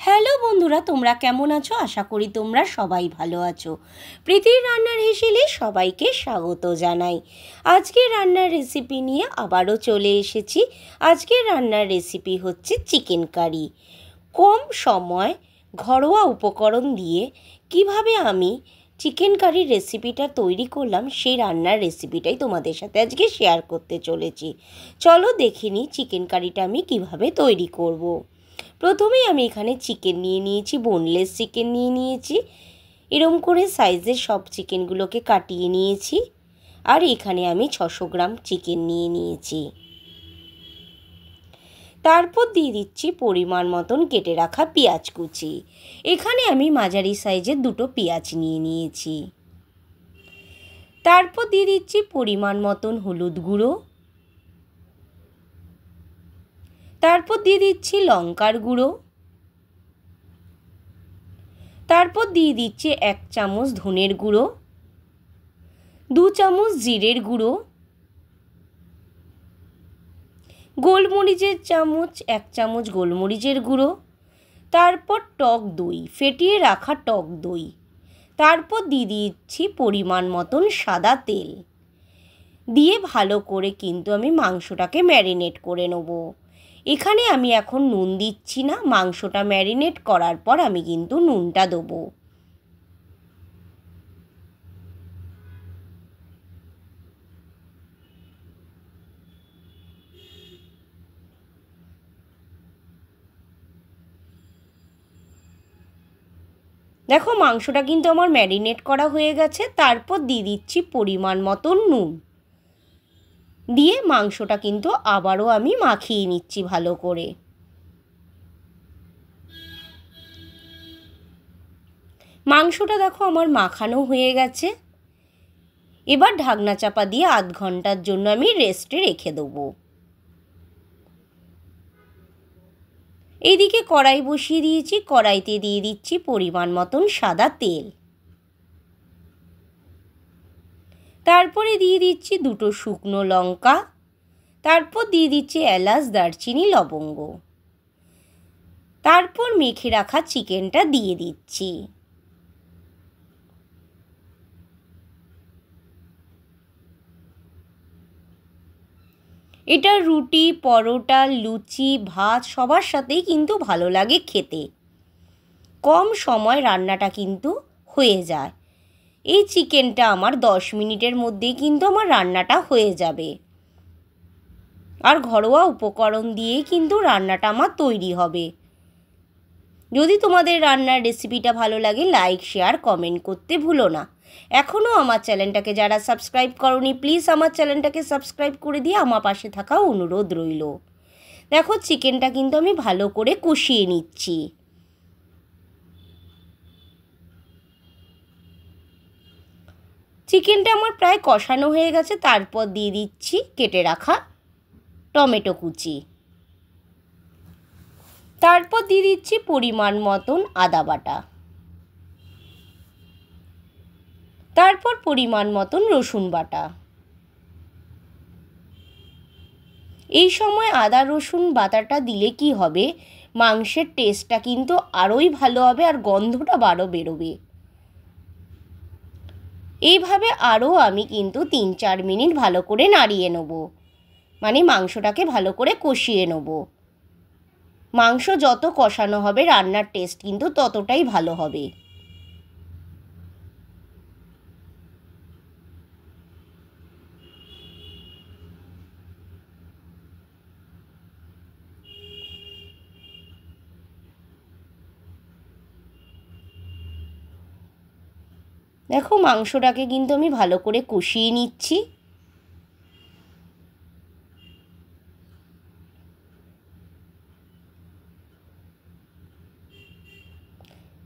Hello বন্ধুরা, তোমরা কেমন আছো? আশা করি তোমরা সবাই ভালো আছো। প্রীতির রান্নার হেসেলে সবাইকে স্বাগত জানাই। আজকের রান্নার রেসিপি নিয়ে আবারও চলে এসেছি। আজকের রান্নার রেসিপি হচ্ছে চিকেন কারি। কম সময় ঘরোয়া উপকরণ দিয়ে কিভাবে আমি চিকেন কারির রেসিপিটা তৈরি করলাম, সেই রান্নার রেসিপিটাই তোমাদের সাথে আজকে শেয়ার করতে চলেছি। চলো দেখে নিই চিকেন কারিটা আমি কিভাবে তৈরি করব। প্রথমেই আমি এখানে চিকেন নিয়ে নিয়েছি, বোনলেস চিকেন নিয়ে নিয়েছি। এরম করে সাইজের সব চিকেনগুলোকে কাটিয়ে নিয়েছি। আর এখানে আমি 600 গ্রাম চিকেন নিয়ে নিয়েছি। তারপর দিয়ে দিচ্ছি পরিমাণ মতন কেটে রাখা পেঁয়াজ কুচি। এখানে আমি মাঝারি সাইজের 2টো পেঁয়াজ নিয়ে নিয়েছি। তারপর দিয়ে দিচ্ছি পরিমাণ মতন হলুদ গুঁড়ো। তারপর দিয়ে দিচ্ছি লঙ্কার গুঁড়ো। তারপর দিয়ে দিচ্ছি 1 চামচ ধনের গুঁড়ো, 2 চামচ জিরের গুঁড়ো, গোলমরিচের চামচ 1 চামচ গোলমরিচের গুঁড়ো। তারপর টক দই, ফেটিয়ে রাখা টক দই। তারপর দিয়ে দিচ্ছি পরিমাণ মতন সাদা তেল। দিয়ে ভালো করে কিন্তু আমি মাংসটাকে ম্যারিনেট করে নেব। এখানে আমি এখন নুন দিচ্ছি না, মাংসটা ম্যারিনেট করার পর আমি কিন্তু নুনটা দেবো। দেখো মাংসটা কিন্তু আমার ম্যারিনেট করা হয়ে গেছে। তারপর দিয়ে দিচ্ছি পরিমাণ মতন নুন। দিয়ে মাংসটা কিন্তু আবারও আমি মাখিয়ে নিচ্ছি ভালো করে। মাংসটা দেখো আমার মাখানো হয়ে গেছে। এবার ঢাকনা চাপা দিয়ে 0.5 ঘন্টার জন্য আমি রেস্টে রেখে দেবো। এইদিকে কড়াই বসিয়ে দিয়েছি। কড়াইতে দিয়ে দিচ্ছি পরিমাণ মতন সাদা তেল। তারপরে দিয়ে দিচ্ছি 2টো শুকনো লঙ্কা। তারপর দিয়ে দিচ্ছি এলাচ, দারচিনি, লবঙ্গ। তারপর মেখে রাখা চিকেনটা দিয়ে দিচ্ছি। এটা রুটি, পরোটা, লুচি, ভাত সবার সাথেই কিন্তু ভালো লাগে খেতে। কম সময় রান্নাটা কিন্তু হয়ে যায়। এই চিকেনটা আমার 10 মিনিটের মধ্যেই কিন্তু আমার রান্নাটা হয়ে যাবে। আর ঘরোয়া উপকরণ দিয়েই কিন্তু রান্নাটা আমার তৈরি হবে। যদি তোমাদের রান্নার রেসিপিটা ভালো লাগে, লাইক, শেয়ার, কমেন্ট করতে ভুলো না। এখনও আমার চ্যানেলটাকে যারা সাবস্ক্রাইব করোনি, প্লিজ আমার চ্যানেলটাকে সাবস্ক্রাইব করে দিয়ে আমার পাশে থাকা অনুরোধ রইল। দেখো চিকেনটা কিন্তু আমি ভালো করে কষিয়ে নিচ্ছি। চিকেনটা আমার প্রায় কষানো হয়ে গেছে। তারপর দিয়ে দিচ্ছি কেটে রাখা টমেটো কুচি। তারপর দিয়ে দিচ্ছি পরিমাণ মতন আদা বাটা। তারপর পরিমাণ মতন রসুন বাটা। এই সময় আদা রসুন বাটাটা দিলে কি হবে, মাংসের টেস্টটা কিন্তু আরোই ভালো হবে আর গন্ধটা আরও বেরোবে। এইভাবে আরও আমি কিন্তু 3-4 মিনিট ভালো করে নাড়িয়ে নেব, মানে মাংসটাকে ভালো করে কষিয়ে নেব। মাংস যত কষানো হবে রান্নার টেস্ট কিন্তু ততটাই ভালো হবে। দেখো মাংসটাকে কিন্তু আমি ভালো করে কষিয়ে নিচ্ছি।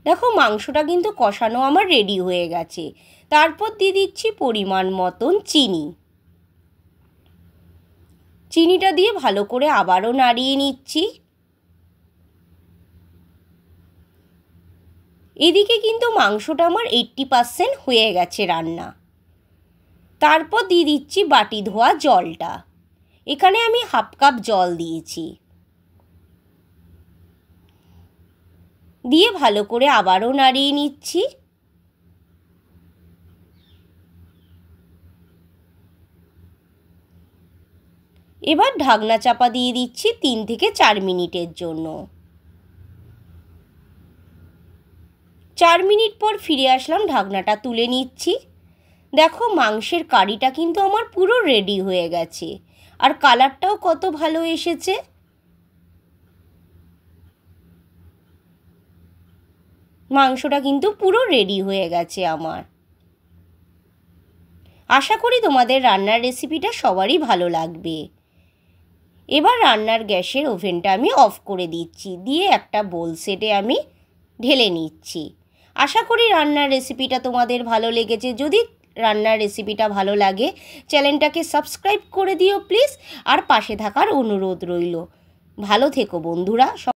দেখো মাংসটা কিন্তু কষানো আমার রেডি হয়ে গেছে। তারপর দিয়ে দিচ্ছি পরিমাণ মতন চিনি। চিনিটা দিয়ে ভালো করে আবারও নাড়িয়ে নিচ্ছি। এদিকে কিন্তু মাংসটা আমার 80% হয়ে গেছে রান্না। তারপর দিয়ে দিচ্ছি বাটি ধোয়া জলটা। এখানে আমি 1/2 কাপ জল দিয়েছি। দিয়ে ভালো করে আবারও নাড়িয়ে নিচ্ছি। এবার ঢাকনা চাপা দিয়ে দিচ্ছি 3 থেকে 4 মিনিটের জন্য। 4 মিনিট পর ফিরে আসলাম, ঢাকনাটা তুলে নিচ্ছি। দেখো মাংসের কারিটা কিন্তু আমার পুরো রেডি হয়ে গেছে, আর কালারটাও কত ভালো এসেছে। মাংসটা কিন্তু পুরো রেডি হয়ে গেছে আমার। আশা করি তোমাদের রান্নার রেসিপিটা সবারই ভালো লাগবে। এবার রান্নার গ্যাসের ওভেনটা আমি অফ করে দিচ্ছি, দিয়ে একটা বোল সেটে আমি ঢেলে নিচ্ছি। আশা করি রান্নার রেসিপিটা তোমাদের ভালো লেগেছে। যদি রান্নার রেসিপিটা ভালো লাগে চ্যানেলটাকে সাবস্ক্রাইব করে দিও প্লিজ, আর পাশে থাকার অনুরোধ রইল। ভালো থেকো বন্ধুরা।